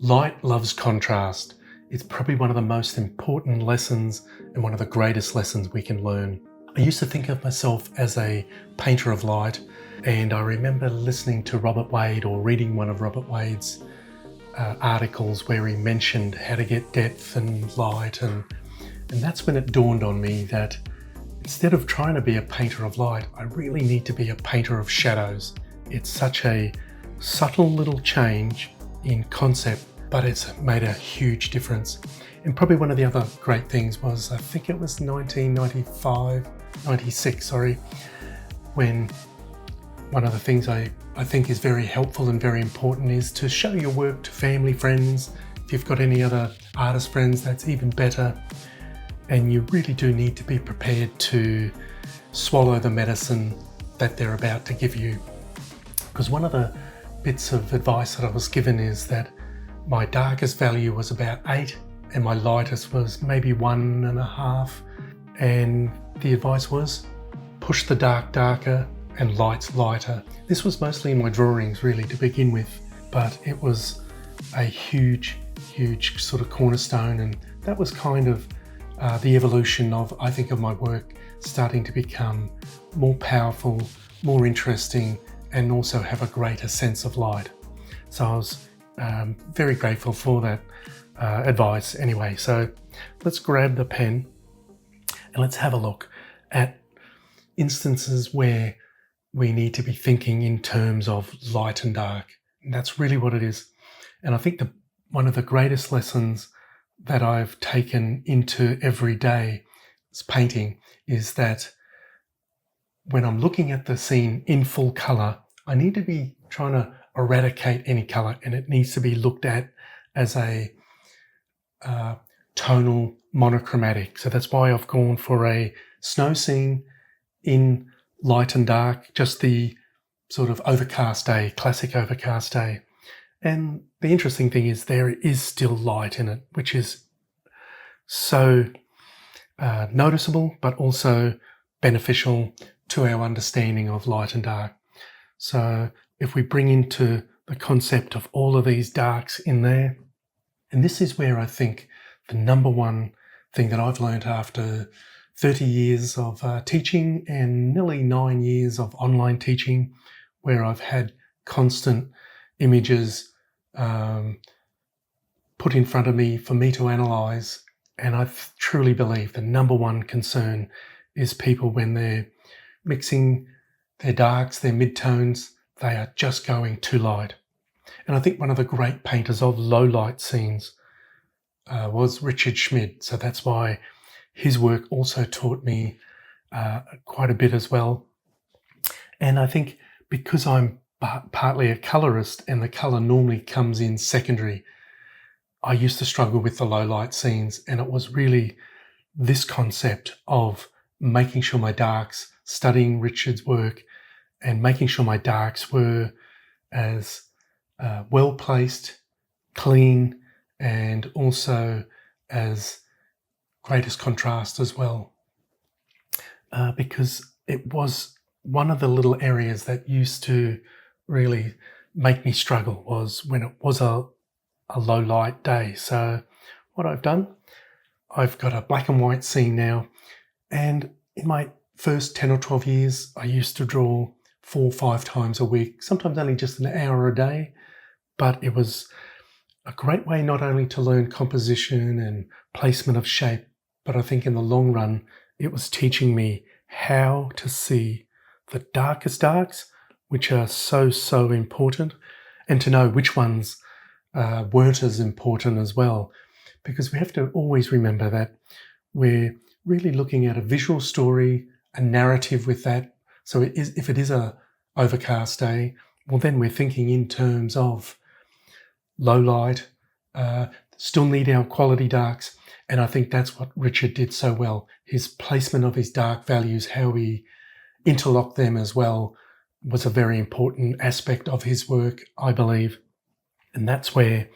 Light loves contrast. It's probably one of the most important lessons and one of the greatest lessons we can learn. I used to think of myself as a painter of light, and I remember listening to Robert Wade or reading one of Robert Wade's articles where he mentioned how to get depth and light, and that's when it dawned on me that instead of trying to be a painter of light, I really need to be a painter of shadows. It's such a subtle little change in concept, but it's made a huge difference. And probably one of the other great things was, I think it was 96, when one of the things I think is very helpful and very important is to show your work to family, friends. If you've got any other artist friends, that's even better. And you really do need to be prepared to swallow the medicine that they're about to give you. Because one of the bits of advice that I was given is that my darkest value was about 8 and my lightest was maybe 1.5. And the advice was push the dark darker and lights lighter. This was mostly in my drawings really to begin with, but it was a huge sort of cornerstone, and that was kind of the evolution of, I think, of my work starting to become more powerful, more interesting, and also have a greater sense of light. So I was very grateful for that advice anyway. So let's grab the pen and let's have a look at instances where we need to be thinking in terms of light and dark. And that's really what it is. And I think one of the greatest lessons that I've taken into everyday painting is that when I'm looking at the scene in full color, I need to be trying to eradicate any color, and it needs to be looked at as a tonal monochromatic. So that's why I've gone for a snow scene in light and dark, just the sort of overcast day, classic overcast day. And the interesting thing is there is still light in it, which is so noticeable, but also beneficial to our understanding of light and dark. So if we bring into the concept of all of these darks in there, and this is where I think the number one thing that I've learned after 30 years of teaching and nearly 9 years of online teaching, where I've had constant images put in front of me for me to analyze. And I truly believe the number one concern is people when they're mixing their darks, their midtones, they are just going too light. And I think one of the great painters of low light scenes was Richard Schmid. So that's why his work also taught me quite a bit as well. And I think because I'm partly a colorist and the color normally comes in secondary, I used to struggle with the low light scenes, and it was really this concept of making sure my darks, studying Richard's work and making sure my darks were as well placed, clean, and also as greatest contrast as well. Because it was one of the little areas that used to really make me struggle was when it was a low light day. So what I've done, I've got a black and white scene now, and in my first 10 or 12 years, I used to draw 4 or 5 times a week, sometimes only just an hour a day, but it was a great way not only to learn composition and placement of shape, but I think in the long run, it was teaching me how to see the darkest darks, which are so important, and to know which ones weren't as important as well. Because we have to always remember that we're really looking at a visual story, a narrative with that. So if it is a overcast day, well, then we're thinking in terms of low light, still need our quality darks. And I think that's what Richard did so well. His placement of his dark values, how he interlocked them as well, was a very important aspect of his work, I believe. And that's where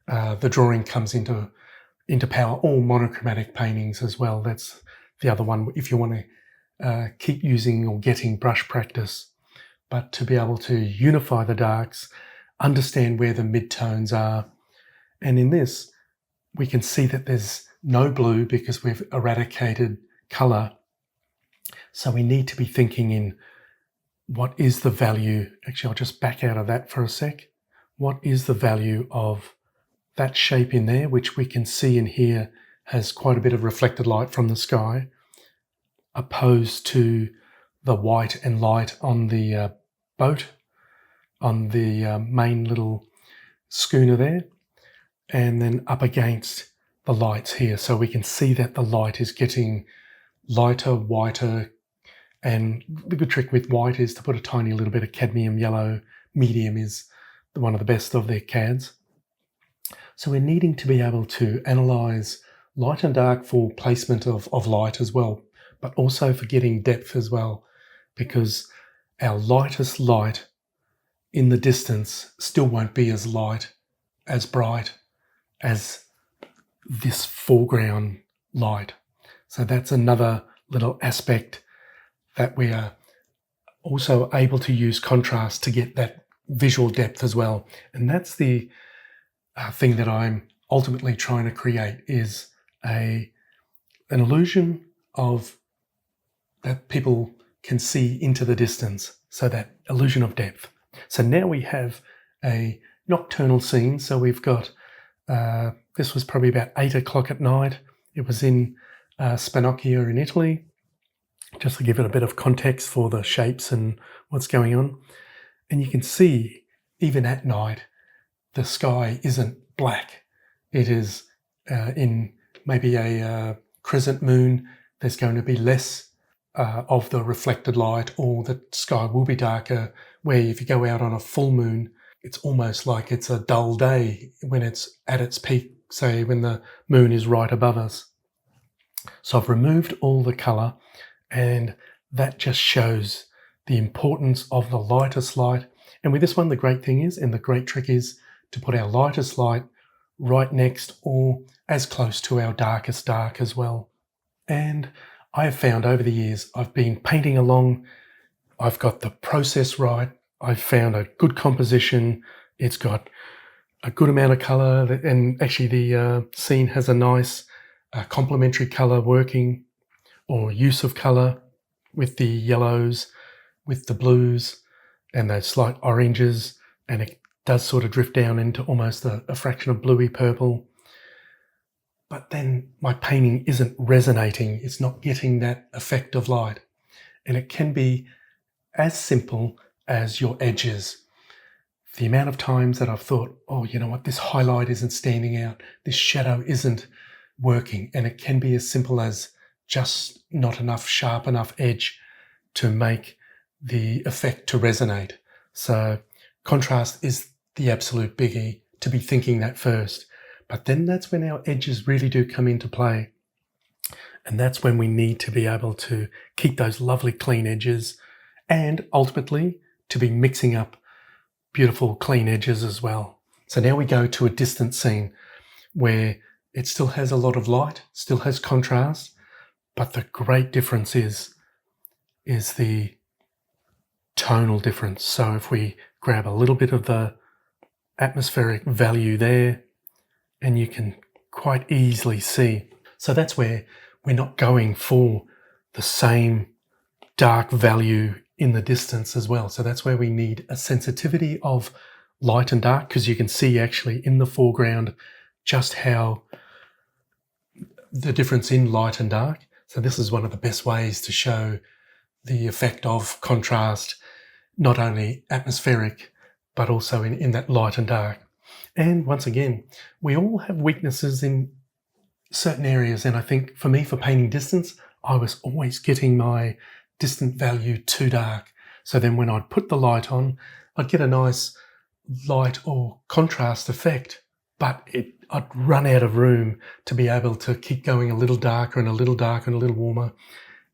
the drawing comes into power, or monochromatic paintings as well. That's the other one, if you want to keep using or getting brush practice. But to be able to unify the darks, understand where the midtones are, And in this, we can see that there's no blue because we've eradicated color. So we need to be thinking in what is the value. Actually, I'll just back out of that for a sec. What is the value of that shape in there, which we can see in here has quite a bit of reflected light from the sky, opposed to the white and light on the boat, on the main little schooner there, and then up against the lights here. So we can see that the light is getting lighter, whiter, and the good trick with white is to put a tiny little bit of cadmium yellow. Medium is one of the best of their CADs. So we're needing to be able to analyze light and dark for placement of light as well, but also for getting depth as well, because our lightest light in the distance still won't be as light, as bright as this foreground light. So that's another little aspect that we are also able to use contrast to get that visual depth as well. And that's the thing that I'm ultimately trying to create, is an illusion of that people can see into the distance. So that illusion of depth. So now we have a nocturnal scene. So we've got, this was probably about 8 o'clock at night. It was in Spannocchia in Italy, just to give it a bit of context for the shapes and what's going on. And you can see, even at night, the sky isn't black. It is in maybe a crescent moon, there's going to be less of the reflected light, or the sky will be darker, where if you go out on a full moon, it's almost like it's a dull day when it's at its peak, say when the moon is right above us. So I've removed all the colour, and that just shows the importance of the lightest light. And with this one, the great thing is, and the great trick is, to put our lightest light right next or as close to our darkest dark as well. And I have found over the years, I've been painting along, I've got the process right, I've found a good composition, it's got a good amount of colour, and actually the scene has a nice complementary colour working, or use of colour, with the yellows, with the blues, and those slight oranges, and it does sort of drift down into almost a fraction of bluey purple. But then my painting isn't resonating, it's not getting that effect of light. And it can be as simple as your edges. The amount of times that I've thought, oh, you know what, this highlight isn't standing out, this shadow isn't working, and it can be as simple as just not enough sharp enough edge to make the effect to resonate. So contrast is the absolute biggie, to be thinking that first. But then that's when our edges really do come into play. And that's when we need to be able to keep those lovely clean edges, and ultimately to be mixing up beautiful clean edges as well. So now we go to a distant scene where it still has a lot of light, still has contrast, but the great difference is the tonal difference. So if we grab a little bit of the atmospheric value there, and you can quite easily see. So that's where we're not going for the same dark value in the distance as well. So that's where we need a sensitivity of light and dark, because you can see actually in the foreground just how the difference in light and dark. So this is one of the best ways to show the effect of contrast, not only atmospheric, but also in that light and dark. And once again, we all have weaknesses in certain areas. And I think for me, for painting distance, I was always getting my distant value too dark. So then when I'd put the light on, I'd get a nice light or contrast effect, but I'd run out of room to be able to keep going a little darker and a little darker and a little warmer.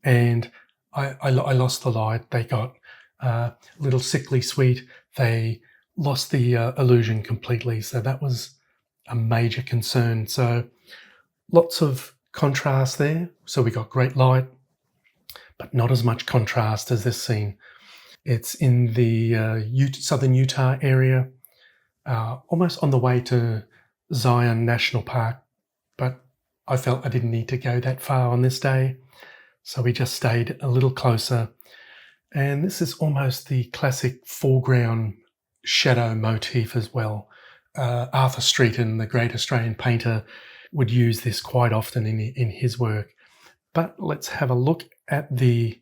And I lost the light. They got a little sickly sweet. They lost the illusion completely. So that was a major concern. So lots of contrast there. So we got great light, but not as much contrast as this scene. It's in the southern Utah area, almost on the way to Zion National Park, but I felt I didn't need to go that far on this day. So we just stayed a little closer. And this is almost the classic foreground shadow motif as well. Arthur Streeton, the great Australian painter, would use this quite often in his work. But let's have a look at the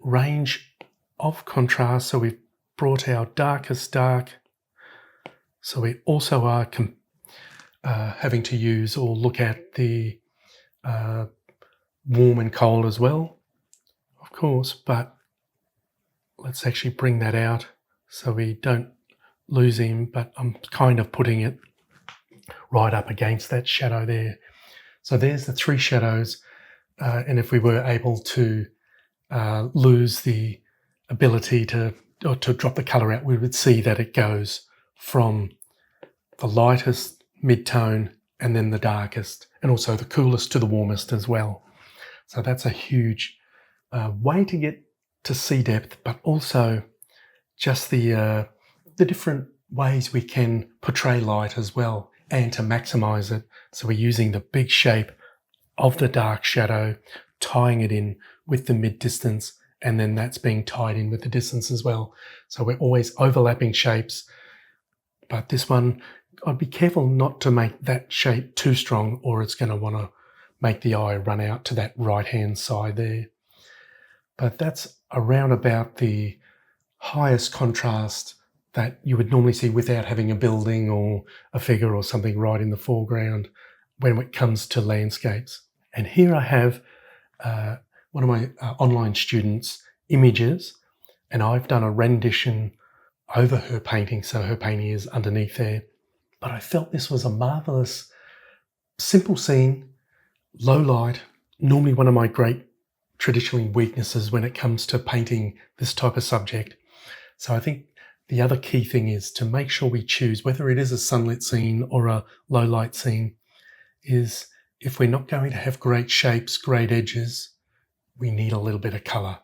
range of contrast. So we've brought our darkest dark. So we also are having to use or look at the warm and cold as well, of course, but let's actually bring that out so we don't lose him, but I'm kind of putting it right up against that shadow there. So there's the three shadows, and if we were able to lose the ability to drop the colour out, we would see that it goes from the lightest mid-tone and then the darkest, and also the coolest to the warmest as well. So that's a huge way to get to see depth, but also just the different ways we can portray light as well and to maximize it. So we're using the big shape of the dark shadow, tying it in with the mid distance, and then that's being tied in with the distance as well. So we're always overlapping shapes, but this one, I'd be careful not to make that shape too strong, or it's going to want to make the eye run out to that right-hand side there. But that's around about the highest contrast that you would normally see without having a building or a figure or something right in the foreground when it comes to landscapes. And here I have one of my online students' images, and I've done a rendition over her painting, so her painting is underneath there. But I felt this was a marvellous, simple scene, low light, normally one of my great traditionally weaknesses when it comes to painting this type of subject. So I think the other key thing is to make sure we choose, whether it is a sunlit scene or a low light scene, is if we're not going to have great shapes, great edges, we need a little bit of colour,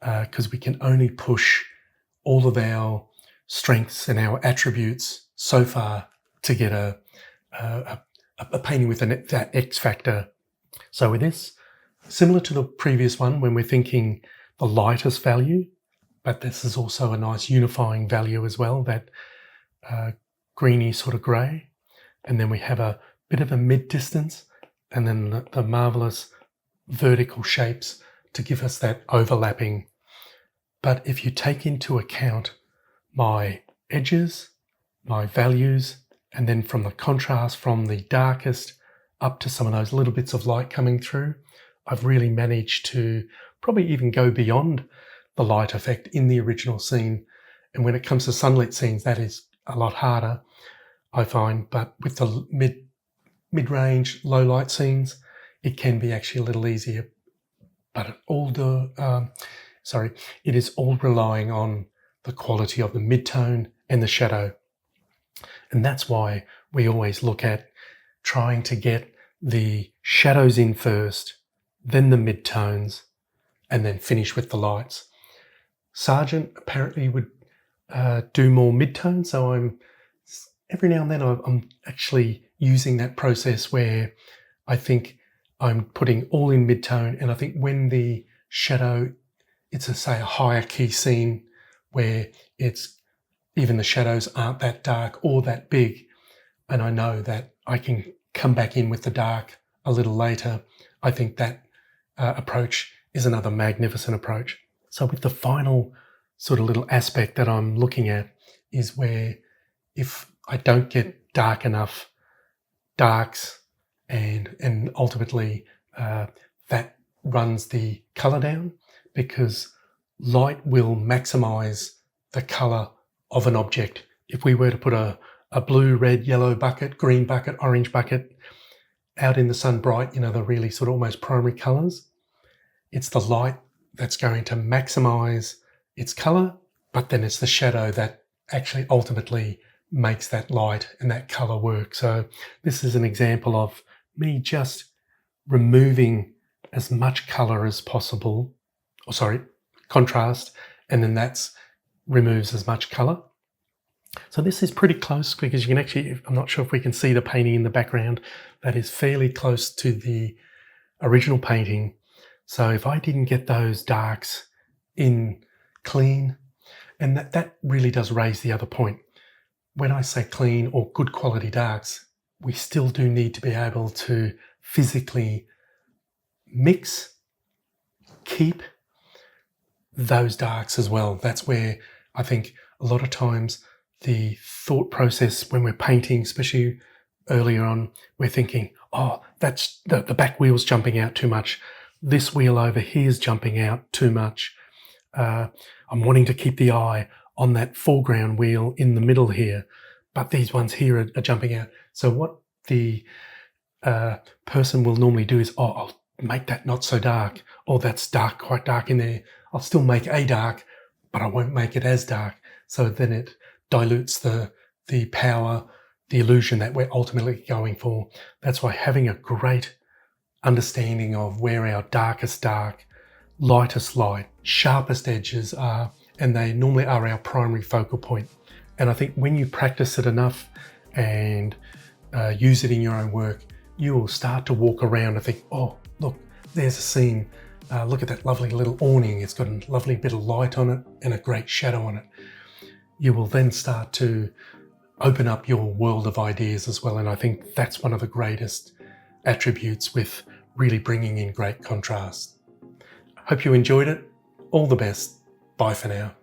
because we can only push all of our strengths and our attributes so far to get a painting with that X factor. So with this, similar to the previous one, when we're thinking the lightest value, but this is also a nice unifying value as well, that greeny sort of grey. And then we have a bit of a mid-distance, and then the marvellous vertical shapes to give us that overlapping. But if you take into account my edges, my values, and then from the contrast from the darkest up to some of those little bits of light coming through, I've really managed to probably even go beyond the light effect in the original scene. And when it comes to sunlit scenes, that is a lot harder, I find. But with the mid-range, low light scenes, it can be actually a little easier. But it is all relying on the quality of the mid-tone and the shadow. And that's why we always look at trying to get the shadows in first, then the mid-tones, and then finish with the lights. Sargent apparently would do more mid-tone, so every now and then I'm actually using that process where I think I'm putting all in mid-tone, and I think when the shadow, it's a higher key scene where even the shadows aren't that dark or that big, and I know that I can come back in with the dark a little later. I think that approach is another magnificent approach. So with the final sort of little aspect that I'm looking at is where if I don't get dark enough darks and ultimately that runs the color down, because light will maximize the color of an object. If we were to put a blue, red, yellow bucket, green bucket, orange bucket out in the sun bright, the really sort of almost primary colors, it's the light that's going to maximize its color, but then it's the shadow that actually ultimately makes that light and that color work. So this is an example of me just removing as much color as possible, contrast, and then that removes as much color. So this is pretty close because you can actually, I'm not sure if we can see the painting in the background, that is fairly close to the original painting. So if I didn't get those darks in clean, and that really does raise the other point. When I say clean or good quality darks, we still do need to be able to physically mix, keep those darks as well. That's where I think a lot of times the thought process when we're painting, especially earlier on, we're thinking, oh, that's the back wheel's jumping out too much. This wheel over here is jumping out too much. I'm wanting to keep the eye on that foreground wheel in the middle here, but these ones here are jumping out. So what the person will normally do is, oh, I'll make that not so dark, or that's dark, quite dark in there. I'll still make a dark, but I won't make it as dark. So then it dilutes the power, the illusion that we're ultimately going for. That's why having a great understanding of where our darkest dark, lightest light, sharpest edges are, and they normally are our primary focal point. And I think when you practice it enough and use it in your own work, you will start to walk around and think, oh, look, there's a scene. Look at that lovely little awning. It's got a lovely bit of light on it and a great shadow on it. You will then start to open up your world of ideas as well. And I think that's one of the greatest attributes with really bringing in great contrast. Hope you enjoyed it. All the best. Bye for now.